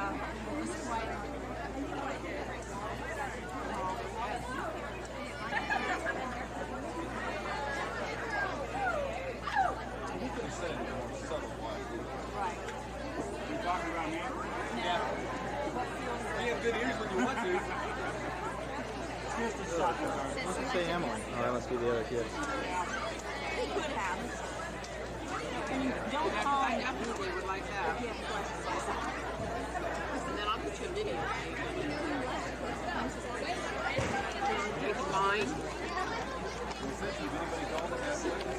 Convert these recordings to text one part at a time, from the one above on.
Right. You talking about me? Yeah. You have good ears when you want to. Let's say Emily. Oh, that must be the other kid. He could have. Don't call I definitely would like that. if you have questions. And then I'll put you a video. Take a line.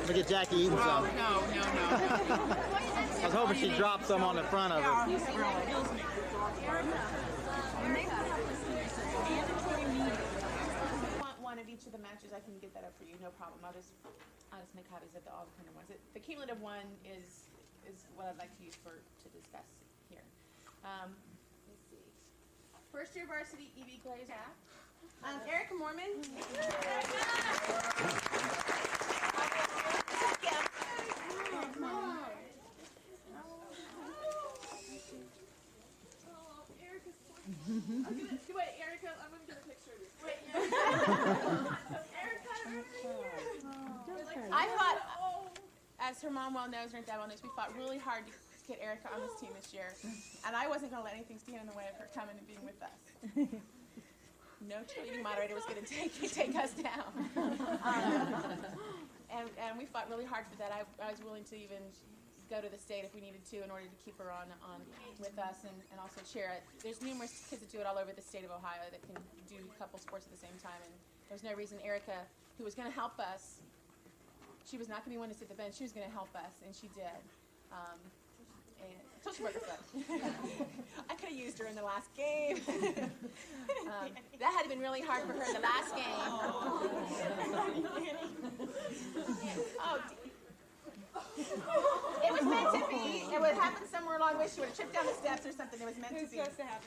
Look at Jackie eating Oh, some. no. I was hoping she'd drop some on the front of her. One of each of the matches, I can get that up for you, no problem. I'll just make copies of all the kind of ones. The cumulative one is what I'd like to use to discuss here. Let's see. First year varsity EV Glaze app. Erica Mormon. Wait, Erica, I'm going to get a picture of this. Wait, Erica, I thought, as her mom well knows, and her dad well knows, we fought really hard to get Erica on this team this year. And I wasn't going to let anything stand in the way of her coming and being with us. No cheerleading moderator was going to take us down. And we fought really hard for that. I was willing to even go to the state if we needed to in order to keep her on with us and also cheer it. There's numerous kids that do it all over the state of Ohio that can do a couple sports at the same time, and there's no reason Erica, who was going to help us, she was not going to be one to sit at the bench, she was going to help us, and she did. Until she broke her foot. I could have used her in the last game. That had been really hard for her in the last game. It was meant to be. It would happen somewhere along the way. She would have tripped down the steps or something. It was meant to be.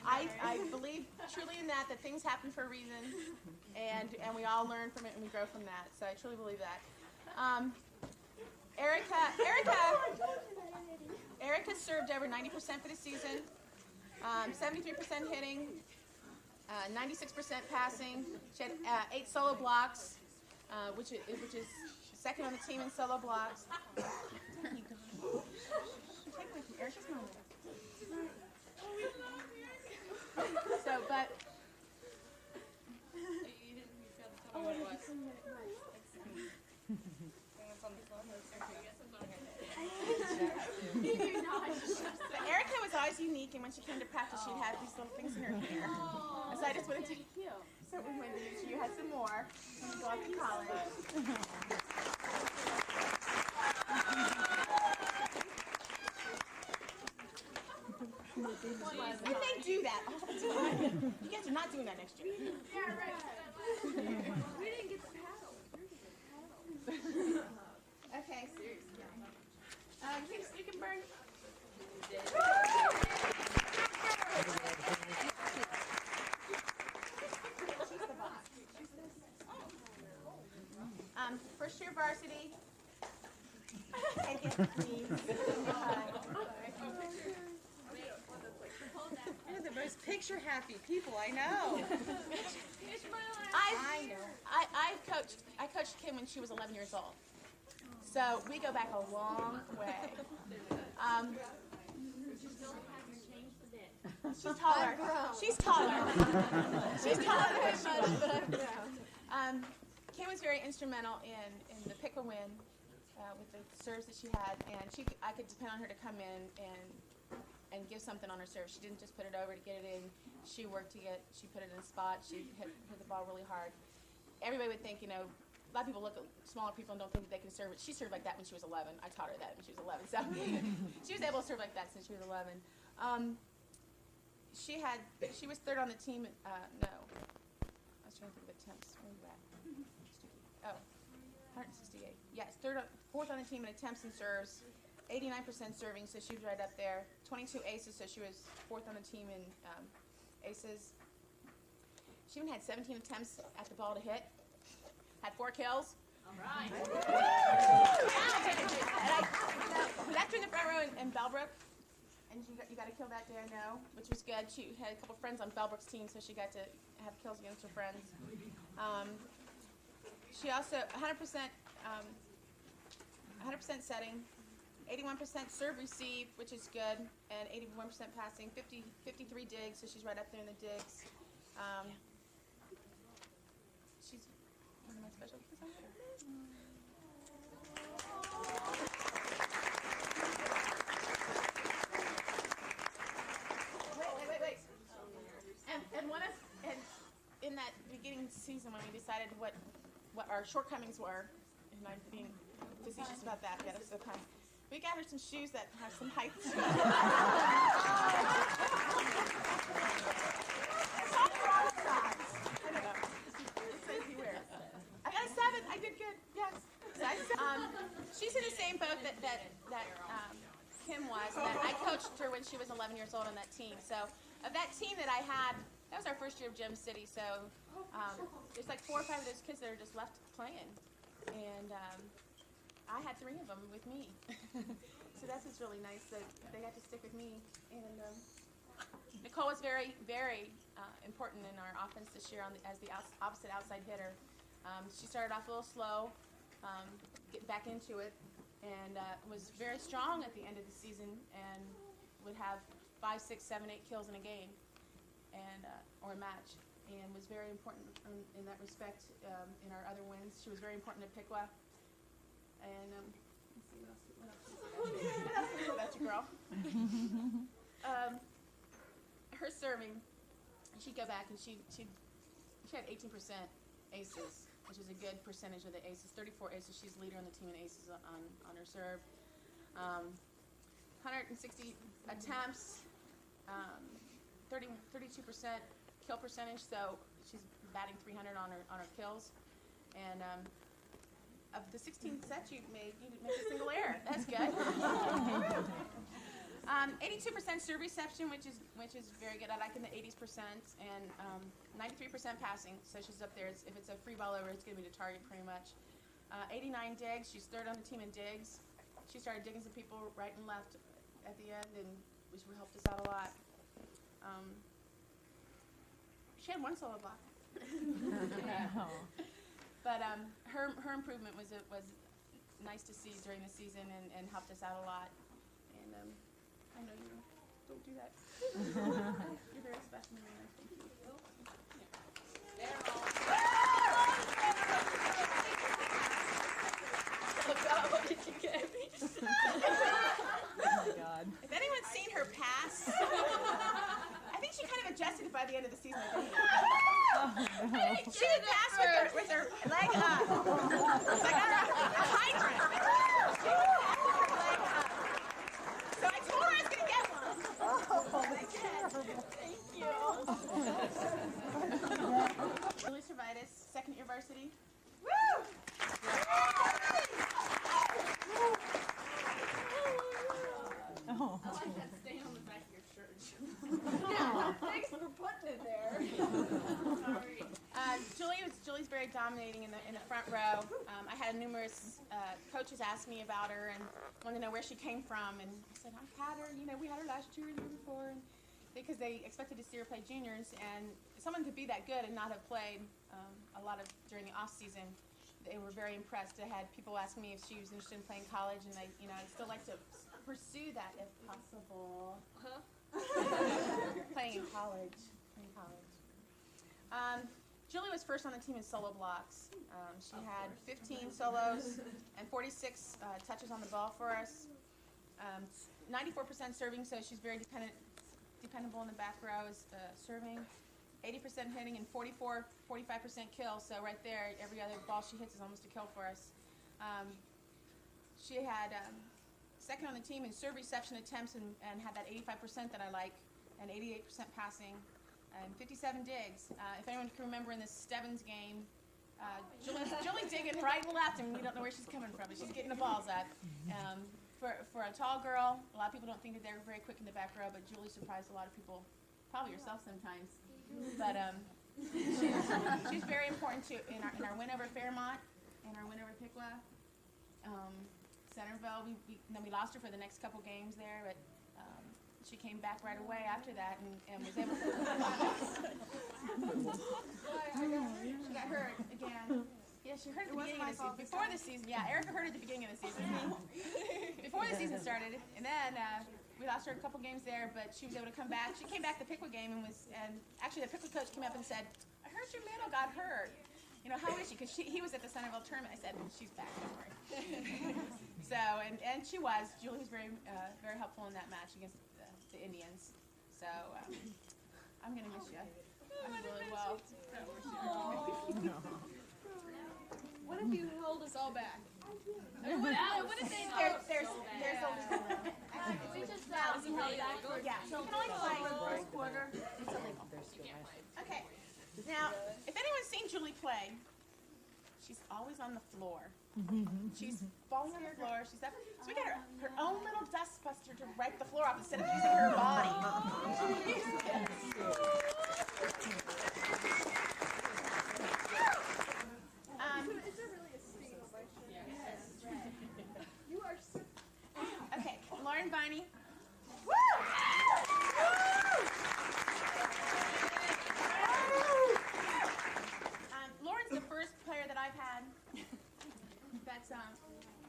I believe truly in that things happen for a reason, and we all learn from it and we grow from that. So I truly believe that. Erica served over 90% for the season, 73% hitting, 96% passing. She had 8 solo blocks, which is second on the team in solo blocks. Take away from Erica's mom. So, but. You failed to tell me what it was. Erica was always unique, and when she came to practice, she'd have these little things in her hair. And so I just wanted to take you. So we went to you had some more when you go off to college. And they do that all the time. You guys are not doing that next year. Yeah, right. We didn't get the paddle. Okay, seriously. You can burn. First year varsity. Take it, please. You're the most picture-happy people I know. I coached Kim when she was 11 years old. So we go back a long way. She's taller. She's taller. She's taller than much, but I've grown. Kim was very instrumental in the pick a win with the serves that she had, and I could depend on her to come in and give something on her serve. She didn't just put it over to get it in. She worked she put it in a spot. She hit the ball really hard. Everybody would think, a lot of people look at smaller people and don't think that they can serve it. She served like that when she was 11. I taught her that when she was 11. So she was able to serve like that since she was 11. She was third on the team. No, I was trying to think of attempts. Where are you at? Oh, 168. Yes, fourth on the team in attempts and serves. 89% serving, so she was right up there. 22 aces, so she was fourth on the team in aces. She even had 17 attempts at the ball to hit. Had 4 kills. All right. That's in the front row in Bellbrook. and you got a kill that day, I know, which was good. She had a couple friends on Bellbrook's team, so she got to have kills against her friends. She also 100% setting, 81% serve receive, which is good, and 81% passing, 53 digs, so she's right up there in the digs. She's one of my special kids on her. Wait. And in that beginning season when we decided what our shortcomings were, and I'm being facetious about that, yeah, that's so kind. We got her some shoes that have some height. I got a 7. I did good. Yes. She's in the same boat that Kim was. That I coached her when she was 11 years old on that team. So of that team that I had, that was our first year of Gem City. So there's like 4 or 5 of those kids that are just left playing, and I had 3 of them with me. So that's just really nice that they got to stick with me. And Nicole was very, very important in our offense this year as the opposite outside hitter. She started off a little slow, getting back into it, and was very strong at the end of the season and would have 5, 6, 7, 8 kills in a game and or a match, and was very important in that respect in our other wins. She was very important at Piqua. And let's see, what else about you, girl? Her serving, she'd go back and she had 18% aces, which is a good percentage of the aces. 34 aces. She's leader on the team in aces on her serve. 160 attempts, 32% kill percentage. So she's batting 300 on her kills, and of the 16 sets you didn't make a single error. That's good. 82% serve reception, which is very good. I like in the 80s%, and 93% passing. So she's up there. If it's a free ball over, it's going to be the target pretty much. 89 digs. She's 3rd on the team in digs. She started digging some people right and left at the end, and which helped us out a lot. She had 1 solo block. But her improvement was nice to see during the season and helped us out a lot. And I know you don't do that. You're very special, Marina. Thank you. Oh God, what did you get me? Oh God. If anyone's seen her pass, I think she kind of adjusted by the end of the season. She would pass with her leg up. Like a hydrant. She would pass with her leg up. So I told her I was going to get one. Thank you. Julie Cervitis, 2nd year varsity. Woo! I like that stain on the back of your shirt. Yeah, thanks for putting it there. Sorry. Julie's very dominating in the front row. I had numerous coaches ask me about her and wanted to know where she came from, and I said I've had her. We had her last year and the year before, and because they expected to see her play juniors, and someone could be that good and not have played a lot of during the off season. They were very impressed. I had people ask me if she was interested in playing college, and I'd still like to pursue that if possible. Playing in college. Julie was 1st on the team in solo blocks. She had 15 solos and 46 touches on the ball for us. 94% serving, so she's very dependable in the back row is serving. 80% hitting and 45% kill. So right there, every other ball she hits is almost a kill for us. She had 2nd on the team in serve reception attempts and had that 85% that I like, and 88% passing, and 57 digs. If anyone can remember in the Stebbins game, Julie's digging right and left, and we don't know where she's coming from, but she's getting the balls up. For a tall girl, a lot of people don't think that they're very quick in the back row, but Julie surprised a lot of people, probably yourself sometimes. But she's very important too in our win over Fairmont and our win over Piqua. Centerville, we lost her for the next couple games there, but she came back right away after that and was able to. She got hurt again. Yeah, she hurt at the beginning of the season. Before the season, yeah, Erica hurt at the beginning of the season. Before the season started, and then we lost her a couple games there, but she was able to come back. She came back the Pickwick game and actually the Pickwick coach came up and said, "I heard your middle got hurt. You know, how is she?" Because he was at the Centerville tournament. I said, "She's back, don't worry." So, and she was. Julie was very helpful in that match against the Indians. So, I'm going to miss you. I'm really well. What if you held us all back? What if they there's a We just held you back. yeah. You can only play first quarter. It's illegal. Okay. Now, if anyone's seen Julie play, she's always on the floor. She's falling on the floor. She's up. So we got her own little dust buster to wipe the floor off instead of using her body. Is there really a sting on my shirt? Yes. You are so... Okay, Lauren Viney. Woo! Lauren's the first player that I've had that's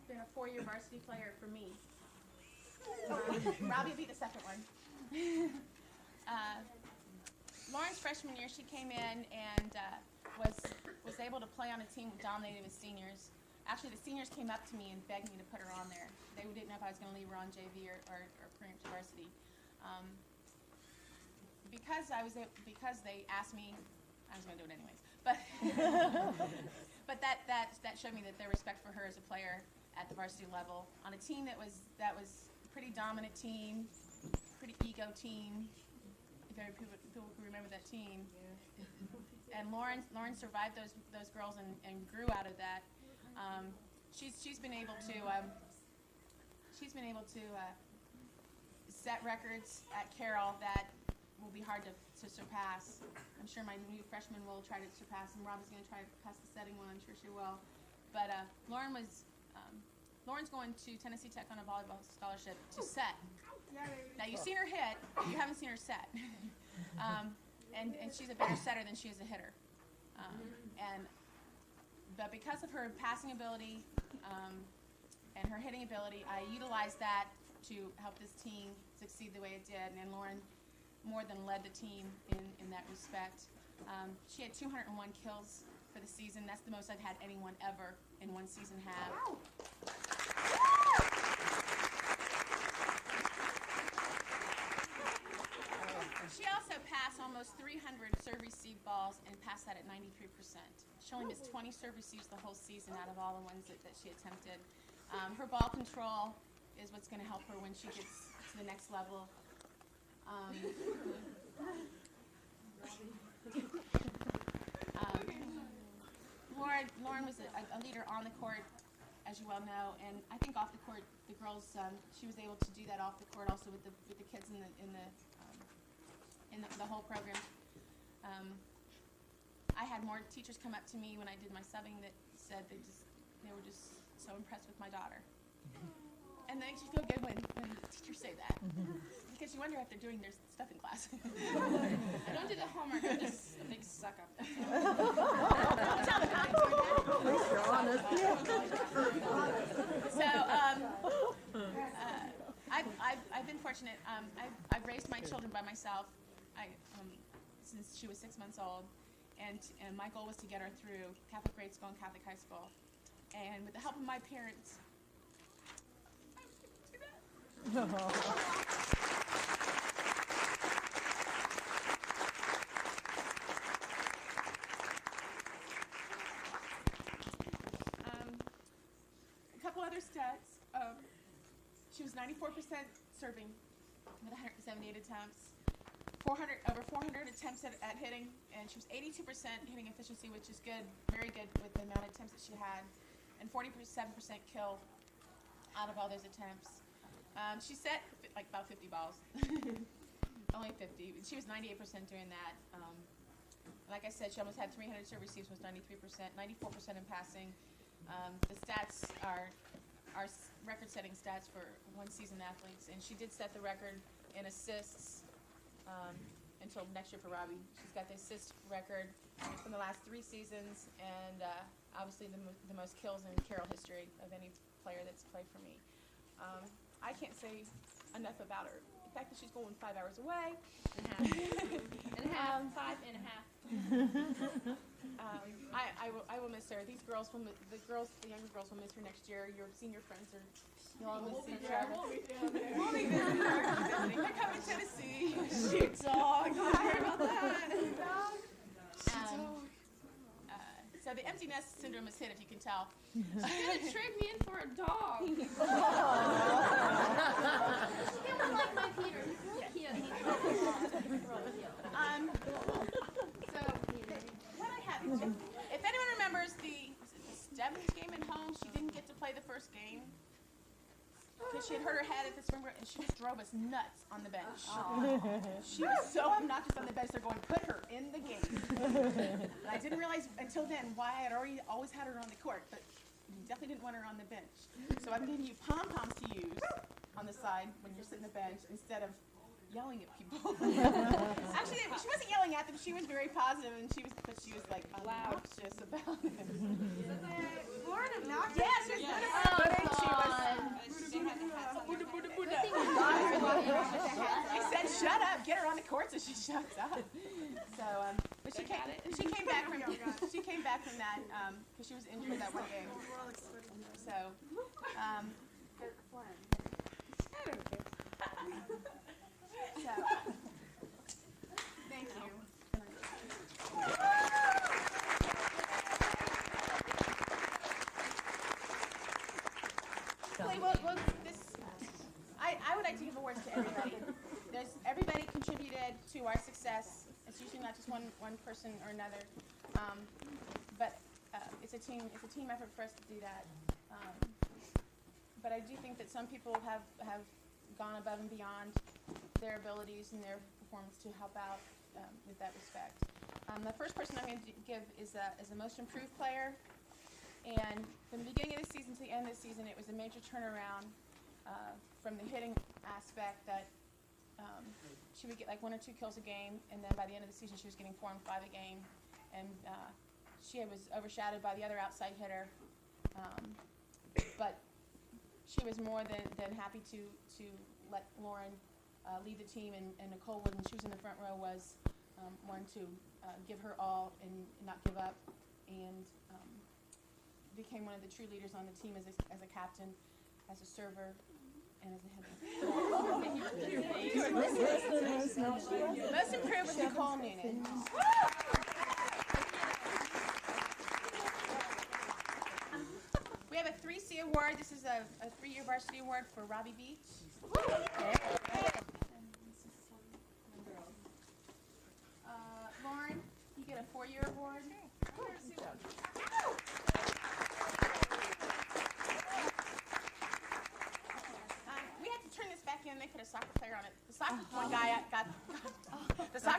been a 4-year varsity player for me. Robbie will be the second one. Lauren's freshman year, she came in and was able to play on a team dominated with seniors. Actually, the seniors came up to me and begged me to put her on there. They didn't know if I was going to leave her on JV or bring her to varsity. Because they asked me, I was going to do it anyways. But that showed me that their respect for her as a player at the varsity level on a team that was a pretty dominant team, pretty ego team. If every people can remember that team. And Lauren survived those girls and grew out of that. She's been able to set records at Carroll that will be hard to surpass. I'm sure my new freshman will try to surpass, and Rob is going to try to pass the setting one. I'm sure she will. But Lauren's going to Tennessee Tech on a volleyball scholarship to set. Now you've seen her hit, you haven't seen her set. And she's a better setter than she is a hitter. But because of her passing ability and her hitting ability, I utilized that to help this team succeed the way it did. And Lauren more than led the team in that respect. She had 201 kills for the season. That's the most I've had anyone ever in one season have. She also passed almost 300 serve-receive balls and passed that at 93%. She only missed 20 serve receives the whole season out of all the ones that she attempted. Her ball control is what's going to help her when she gets to the next level. Lauren was a leader on the court, as you well know, and I think off the court, the girls, she was able to do that off the court also with the kids in the whole program. I had more teachers come up to me when I did my subbing that said they were just so impressed with my daughter. And that makes you feel good when teachers say that. Because you wonder if they're doing their stuff in class. I don't do the homework, I'm just a big suck up. Don't tell them how I'm doing that. At least you're honest. So, I've been fortunate. I've raised my children by myself since she was 6 months old. And my goal was to get her through Catholic grade school and Catholic high school. And with the help of my parents, a couple other stats. She was 94% serving with 178 attempts. Over 400 attempts at hitting, and she was 82% hitting efficiency, which is good, very good with the amount of attempts that she had, and 47% kill out of all those attempts. She set like about 50 balls, only 50. She was 98% doing that. Like I said, she almost had 300 serve receives, was 93%, 94% in passing. The stats are record-setting stats for one-season athletes, and she did set the record in assists until next year for Robbie. She's got the assist record from the last 3 seasons, and obviously the most kills in Carroll history of any player that's played for me. I can't say enough about her. The fact that she's going 5 hours away. And a half. 5 and a half. I will miss her. These girls will, the younger girls will miss her next year. Your senior friends are, you'll all miss each other. We'll be visiting her. They're coming to Tennessee. Shoot dog. Sorry about that. So the empty nest syndrome is hit, if you can tell. She's gonna trade me in for a dog. He was like my Peter. He's real cute. So what I have, if anyone remembers the Stebbins game at home, she didn't get to play the first game because she had hurt her head at the spring break, and she just drove us nuts on the bench. She was so obnoxious on the bench, they're going, put her in the game. And I didn't realize until then why I had always had her on the court, but definitely didn't want her on the bench. So I'm giving you pom-poms to use on the side when you're sitting on the bench instead of yelling at people. Actually, she wasn't yelling at them. She was very positive, and she was like obnoxious about it. Lauren, obnoxious? Yeah, she was I said, shut up, get her on the court, so she shuts up. So, but she came back from that because she was injured that one game. So, thank you. I would like to give awards to everybody. Everybody contributed to our success. It's usually not just one person or another, but it's a team effort for us to do that. But I do think that some people have gone above and beyond their abilities and their performance to help out with that respect. The first person I'm going to give is a most improved player. And from the beginning of the season to the end of the season, it was a major turnaround from the hitting aspect that she would get like 1 or 2 kills a game, and then by the end of the season she was getting 4 and 5 a game. And she was overshadowed by the other outside hitter. But she was more than happy to let Lauren lead the team, and Nicole, when she was in the front row, was wanting to give her all and not give up, and became one of the true leaders on the team as a captain, as a server, and as a header. Most improved was Nicole Noonan. We have a 3C award. This is a 3-year varsity award for Robbie Beach. Lauren, you get a 4-year award. We had to turn this back in. They put a soccer player on it. The soccer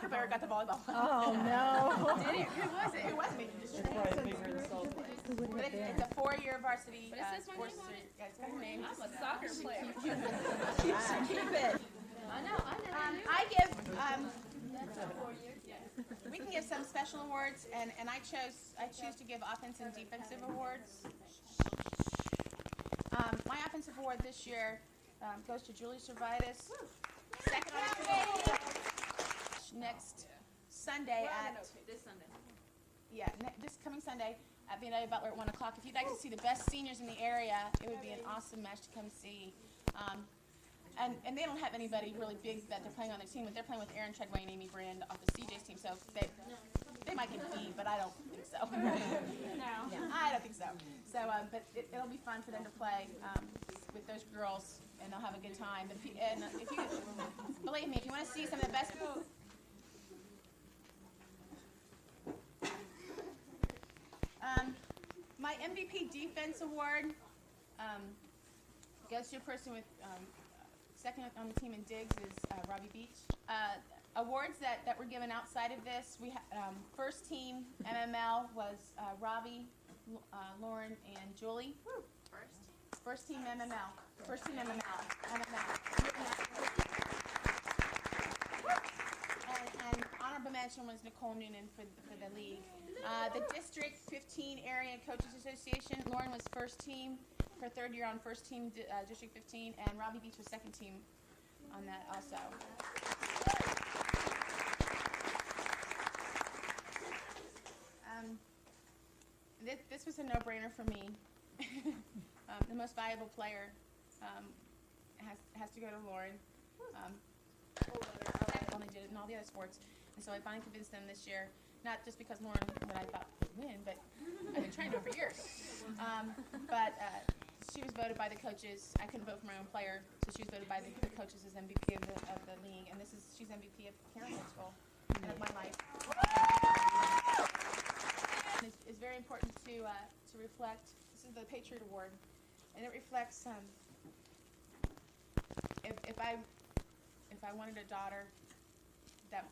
player got the volleyball. Oh no! Did it? Who was it? It wasn't me. Just but it's a 4-year varsity. But it says my sports name on it. Yeah, it's got her name. I'm a soccer player. Keep it. I know. I give. We can give some special awards, and I choose to give offensive and defensive awards. My offensive award this year goes to Julie Servitis. Second on the team. Next Sunday this Sunday. this coming Sunday at Viney Butler at 1 o'clock. If you'd like to see the best seniors in the area, it would be an awesome match to come see. And they don't have anybody really big that they're playing on their team, but they're playing with Erin Treadway and Amy Brand off the CJ's team, so they might get beat, but I don't think so. No. I don't think so. So, but it'll be fun for them to play with those girls, and they'll have a good time. If you believe me, if you want to see some of the best. My MVP Defense Award goes to a person with second on the team in digs is Robbie Beach. Awards that were given outside of this, we first team MML was Robbie, Lauren, and Julie. First team MML. First team MML. mention was Nicole Noonan for the league. The District 15 Area Coaches Association, Lauren was first team, her third year on first team, District 15, and Robbie Beach was second team on that also. This was a no-brainer for me. The most valuable player has to go to Lauren. I only did it in all the other sports, and so I finally convinced them this year. Not just because Lauren, that I thought would win, but I've been trying to do it for years. But she was voted by the coaches. I couldn't vote for my own player, so she was voted by the coaches as MVP of the league, and she's MVP of Carroll High School and of my life. It's very important to reflect. This is the Patriot Award, and it reflects if I wanted a daughter if I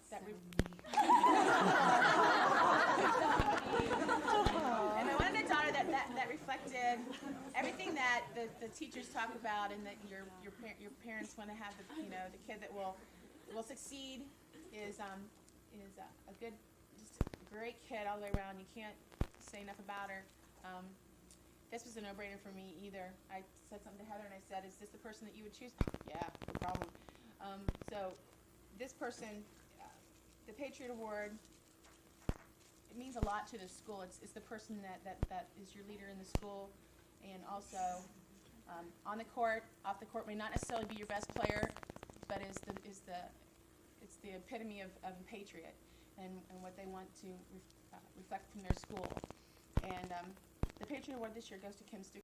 wanted a daughter that reflected everything that the teachers talk about, and that your parents want to have, the kid that will succeed, is a good, just a great kid all the way around. You can't say enough about her. This was a no-brainer for me either. I said something to Heather and I said, "Is this the person that you would choose?" "Yeah, no problem." So this person, the Patriot Award, it means a lot to the school. It's the person that is your leader in the school, and also on the court, off the court, may not necessarily be your best player, but it's the epitome of a patriot and what they want to reflect from their school. And the Patriot Award this year goes to Kim Stuckey.